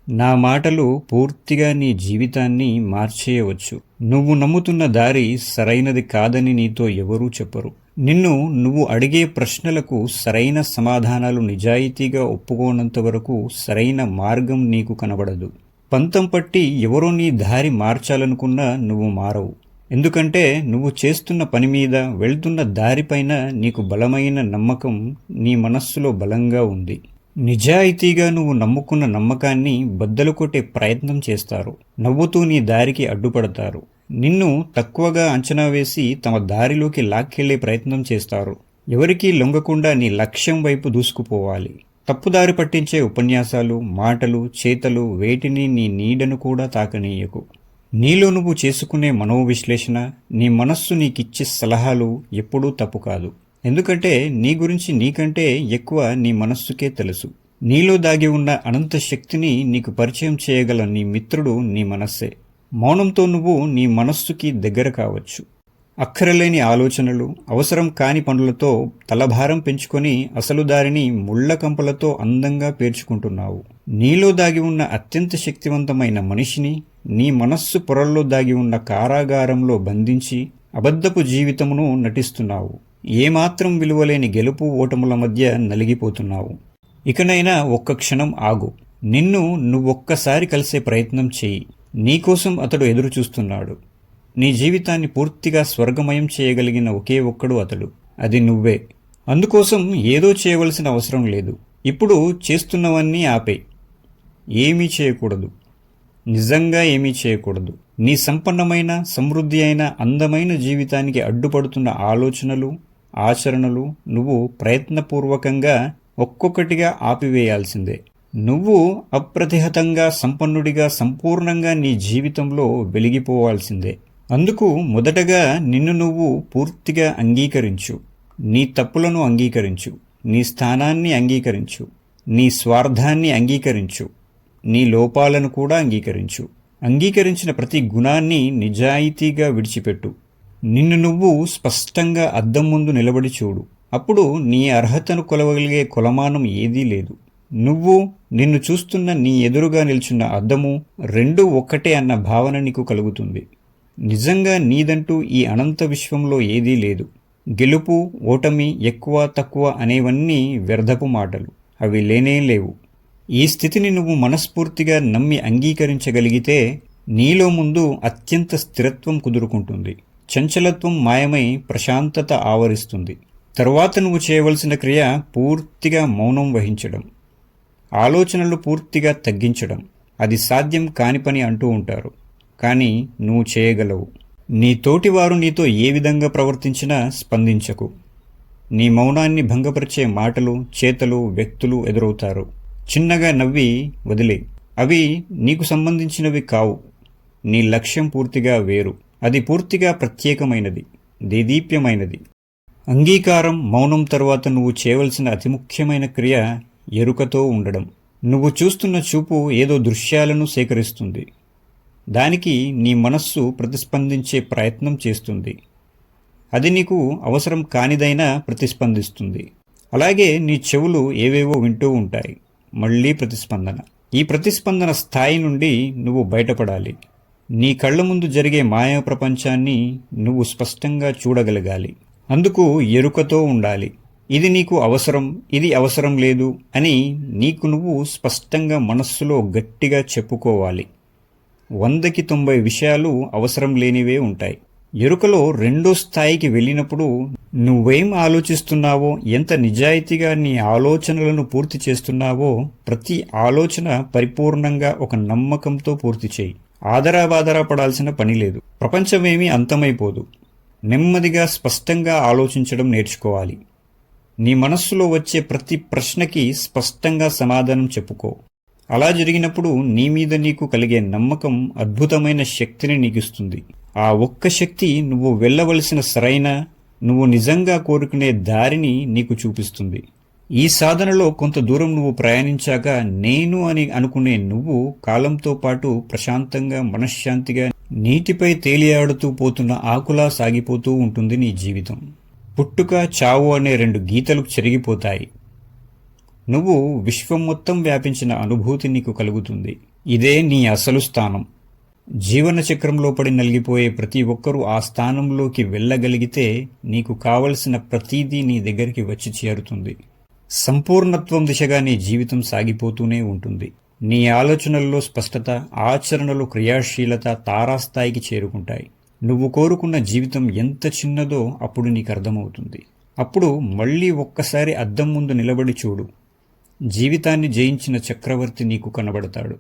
నా మాటలు పూర్తిగా నీ జీవితాన్ని మార్చేయవచ్చు. నువ్వు నమ్ముతున్న దారి సరైనది కాదని నీతో ఎవరూ చెప్పరు. నువ్వు అడిగే ప్రశ్నలకు సరైన సమాధానాలు నిజాయితీగా ఒప్పుకోనంత వరకు సరైన మార్గం నీకు కనబడదు. పంతం పట్టి ఎవరో నీ దారి మార్చాలనుకున్నా నువ్వు మారవు. ఎందుకంటే నువ్వు చేస్తున్న పని మీద, వెళ్తున్న దారిపైన నీకు బలమైన నమ్మకం నీ మనస్సులో బలంగా ఉంది. నిజాయితీగా నువ్వు నమ్ముకున్న నమ్మకాన్ని బద్దలు కొట్టే ప్రయత్నం చేస్తారు. నవ్వుతూ నీ దారికి అడ్డుపడతారు. నిన్ను తక్కువగా అంచనా వేసి తమ దారిలోకి లాక్కెళ్లే ప్రయత్నం చేస్తారు. ఎవరికీ లొంగకుండా నీ లక్ష్యం వైపు దూసుకుపోవాలి. తప్పుదారి పట్టించే ఉపన్యాసాలు, మాటలు, చేతలు వేటిని నీ నీడను కూడా తాకనీయకు. నీలో నువ్వు చేసుకునే మనోవిశ్లేషణ, నీ మనస్సు నీకిచ్చే సలహాలు ఎప్పుడూ తప్పు కాదు. ఎందుకంటే నీ గురించి నీకంటే ఎక్కువ నీ మనస్సుకే తెలుసు. నీలో దాగి ఉన్న అనంత శక్తిని నీకు పరిచయం చేయగల నీ మిత్రుడు నీ మనస్సే. మౌనంతో నువ్వు నీ మనస్సుకి దగ్గర కావచ్చు. అక్కరలేని ఆలోచనలు, అవసరం కాని పనులతో తలభారం పెంచుకొని అసలు దారిని ముళ్లకంపలతో అందంగా పేర్చుకుంటున్నావు. నీలో దాగి ఉన్న అత్యంత శక్తివంతమైన మనిషిని నీ మనస్సు పొరల్లో దాగి ఉన్న కారాగారంలో బంధించి అబద్ధపు జీవితమును నటిస్తున్నావు. ఏమాత్రం విలువలేని ఓటముల మధ్య నలిగిపోతున్నావు. ఇకనైనా ఒక్క క్షణం ఆగు. నువ్వొక్కసారి కలిసే ప్రయత్నం చెయ్యి. నీకోసం అతడు ఎదురు చూస్తున్నాడు. నీ జీవితాన్ని పూర్తిగా స్వర్గమయం చేయగలిగిన ఒకే ఒక్కడు అతడు. అది నువ్వే. అందుకోసం ఏదో చేయవలసిన అవసరం లేదు. ఇప్పుడు చేస్తున్నవన్నీ ఆపే. ఏమీ చేయకూడదు. నిజంగా ఏమీ చేయకూడదు. నీ సంపన్నమైన, సమృద్ధి అయిన, అందమైన జీవితానికి అడ్డుపడుతున్న ఆలోచనలు, ఆచరణలు నువ్వు ప్రయత్నపూర్వకంగా ఒక్కొక్కటిగా ఆపివేయాల్సిందే. నువ్వు అప్రతిహతంగా, సంపన్నుడిగా, సంపూర్ణంగా నీ జీవితంలో వెలిగిపోవాల్సిందే. అందుకు మొదటగా నువ్వు పూర్తిగా అంగీకరించు. నీ తప్పులను అంగీకరించు. నీ స్థానాన్ని అంగీకరించు. నీ స్వార్థాన్ని అంగీకరించు. నీ లోపాలను కూడా అంగీకరించు. అంగీకరించిన ప్రతి గుణాన్ని నిజాయితీగా విడిచిపెట్టు. నువ్వు స్పష్టంగా అద్దం ముందు నిలబడి చూడు. అప్పుడు నీ అర్హతను కొలవగలిగే కొలమానం ఏదీ లేదు. నిన్ను చూస్తున్న నీ ఎదురుగా నిల్చున్న అద్దము రెండూ ఒక్కటే అన్న భావన నీకు కలుగుతుంది. నిజంగా నీదంటూ ఈ అనంత విశ్వంలో ఏదీ లేదు. గెలుపు, ఓటమి, ఎక్కువ తక్కువ అనేవన్నీ వ్యర్థపు మాటలు. అవి లేనే లేవు. ఈ స్థితిని నువ్వు మనస్ఫూర్తిగా నమ్మి అంగీకరించగలిగితే నీలో ముందు అత్యంత స్థిరత్వం కుదురుకుంటుంది. చంచలత్వం మాయమై ప్రశాంతత ఆవరిస్తుంది. తరువాత నువ్వు చేయవలసిన క్రియ పూర్తిగా మౌనం వహించడం. ఆలోచనలు పూర్తిగా తగ్గించడం. అది సాధ్యం కాని పని అంటూ ఉంటారు. కానీ నువ్వు చేయగలవు. నీ తోటివారు నీతో ఏ విధంగా ప్రవర్తించినా స్పందించకు. నీ మౌనాన్ని భంగపరిచే మాటలు, చేతలు, వ్యక్తులు ఎదురవుతారు. చిన్నగా నవ్వి వదిలే. అవి నీకు సంబంధించినవి కావు. నీ లక్ష్యం పూర్తిగా వేరు. అది పూర్తిగా ప్రత్యేకమైనది, దేదీప్యమైనది. అంగీకారం, మౌనం తరువాత నువ్వు చేయవలసిన అతి ముఖ్యమైన క్రియ ఎరుకతో ఉండడం. నువ్వు చూస్తున్న చూపు ఏదో దృశ్యాలను సేకరిస్తుంది. దానికి నీ మనస్సు ప్రతిస్పందించే ప్రయత్నం చేస్తుంది. అది నీకు అవసరం కానిదైనా ప్రతిస్పందిస్తుంది. అలాగే నీ చెవులు ఏవేవో వింటూ ఉంటాయి. మళ్లీ ప్రతిస్పందన. ఈ ప్రతిస్పందన స్థాయి నుండి నువ్వు బయటపడాలి. నీ కళ్ల ముందు జరిగే మాయా ప్రపంచాన్ని నువ్వు స్పష్టంగా చూడగలగాలి. అందుకు ఎరుకతో ఉండాలి. ఇది నీకు అవసరం, ఇది అవసరం లేదు అని నీకు నువ్వు స్పష్టంగా మనస్సులో గట్టిగా చెప్పుకోవాలి. 100కి 90 విషయాలు అవసరం లేనివే ఉంటాయి. ఎరుకలో రెండో స్థాయికి వెళ్ళినప్పుడు నువ్వేం ఆలోచిస్తున్నావో, ఎంత నిజాయితీగా నీ ఆలోచనలను పూర్తి చేస్తున్నావో ప్రతి ఆలోచన పరిపూర్ణంగా ఒక నమ్మకంతో పూర్తి చేయి. ఆదరాబాదరా పడాల్సిన పని లేదు. ప్రపంచమేమీ అంతమైపోదు. నెమ్మదిగా స్పష్టంగా ఆలోచించడం నేర్చుకోవాలి. నీ మనస్సులో వచ్చే ప్రతి ప్రశ్నకి స్పష్టంగా సమాధానం చెప్పుకో. అలా జరిగినప్పుడు నీ మీద నీకు కలిగే నమ్మకం అద్భుతమైన శక్తిని నీకిస్తుంది. ఆ ఒక్క శక్తి నువ్వు వెళ్ళవలసిన సరైన, నువ్వు నిజంగా కోరుకునే దారిని నీకు చూపిస్తుంది. ఈ సాధనలో కొంత దూరం నువ్వు ప్రయాణించాక నేను అని అనుకునే నువ్వు కాలంతో పాటు ప్రశాంతంగా, మనశ్శాంతిగా నీటిపై తేలియాడుతూ పోతున్న ఆకులా సాగిపోతూ ఉంటుంది నీ జీవితం. పుట్టుక, చావు అనే 2 గీతలు చెరిగిపోతాయి. నువ్వు విశ్వం మొత్తం వ్యాపించిన అనుభూతి నీకు కలుగుతుంది. ఇదే నీ అసలు స్థానం. జీవన చక్రంలో పడి నలిగిపోయే ప్రతి ఒక్కరూ ఆ స్థానంలోకి వెళ్ళగలిగితే నీకు కావలసిన ప్రతీదీ నీ దగ్గరికి వచ్చి చేరుతుంది. సంపూర్ణత్వం దిశగా నీ జీవితం సాగిపోతూనే ఉంటుంది. నీ ఆలోచనల్లో స్పష్టత, ఆచరణలో క్రియాశీలత తారాస్థాయికి చేరుకుంటాయి. నువ్వు కోరుకున్న జీవితం ఎంత చిన్నదో అప్పుడు నీకు అర్థమవుతుంది. అప్పుడు మళ్ళీ ఒక్కసారి అద్దం ముందు నిలబడి చూడు. జీవితాన్ని జయించిన చక్రవర్తి నీకు కనబడతాడు.